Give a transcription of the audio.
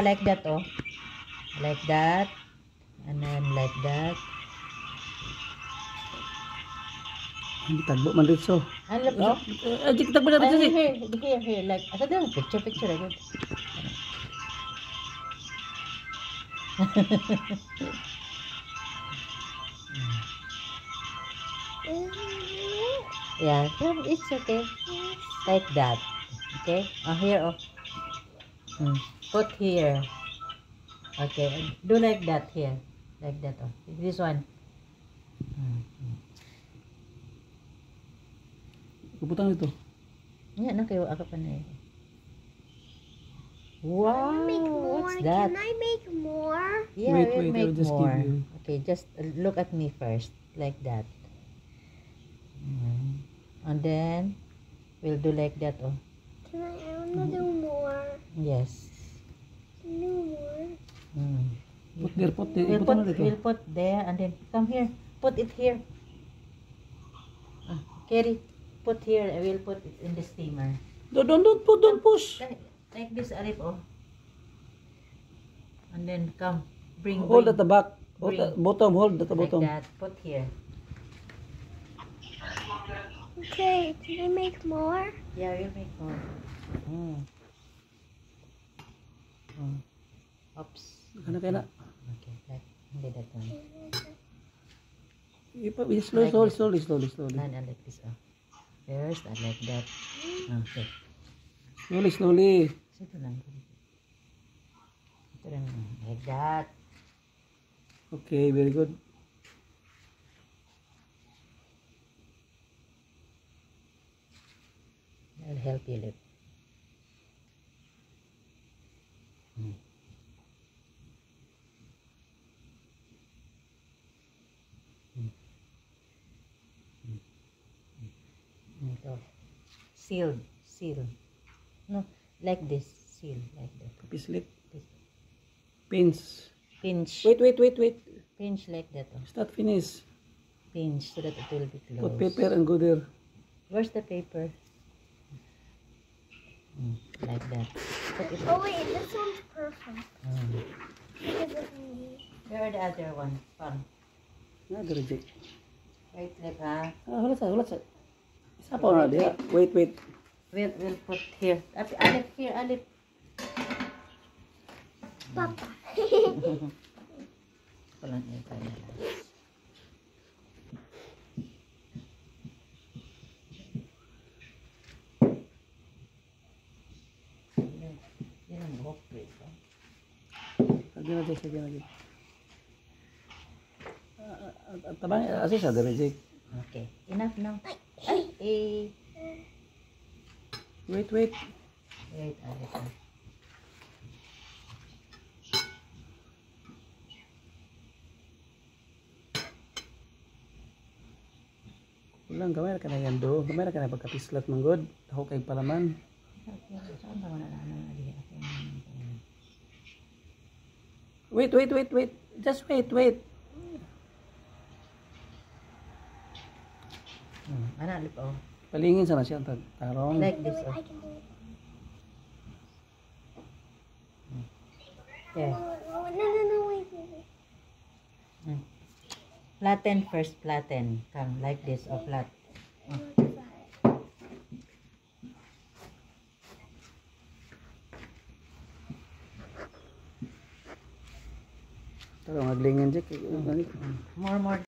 Like that, oh. Like that. And then like that. Hindi tagbo man ritso. And look, oh. Ajik tagbo na ritso si. Here. Like, asa daw, picture, agad. Yeah, it's okay. Like that. Okay? Oh, here, oh. Put here. Okay, do like that here. Like that, oh. This one. Puputang dito. Yeah, no, kayo ako pa na eh. Wow, what's that? Can I make more? Yeah, Wait, we'll I'll make just more. give you. Okay, just look at me first. Like that. And then, we'll do like that, oh. Can I wanna do more? Yes. Do more. Put there, We'll put there and then come here. Put it here. Carry. Put here. I will put it in the steamer. Don't push. Like this, Arif, oh. And then come. Bring. Hold at the back. Hold Bring. at bottom, hold at the Like bottom. that. Put here. Okay, can I make more? Yeah, we'll make more. Oops. Kana kaya na. Okay, like, hindi that one. Slowly. Not like this, oh. First, I like that. Okay. Slowly. Ito lang. Like that. Okay, very good. I'll help you lift. Ito. Seal. No, like this. Seal, like that. Pislit. Pinch. Pinch. Wait. Pinch like that. Oh. It's not finished. Pinch so that it will be close. Put paper and go there. Where's the paper? Like that. Oh wait, this one's perfect. Where are the other one? Come. Reject. Wait, like, ha? Hulat sa. Isa pa na dia. Wait. We'll put here. Alip here, Alip. Papa. Walang ito na. Yan ang buhok ko ito. Lagyan natin. Tabang, asa siya, reject. Okay. Enough now. Wait. Wait, Alip. Ulang, gamay ka na yan do. Gamay ka na pagkapislat mong god. Ako kay palaman. Saan ba wala na diya? Wait. Just wait. Ano, Alip, oh. Palingin sana siya tarong. Like this, oh. I can do it. Yeah. No, wait. Flatten first, flatten. Come, like this, or flat. Tarong aglingin, Jack. More.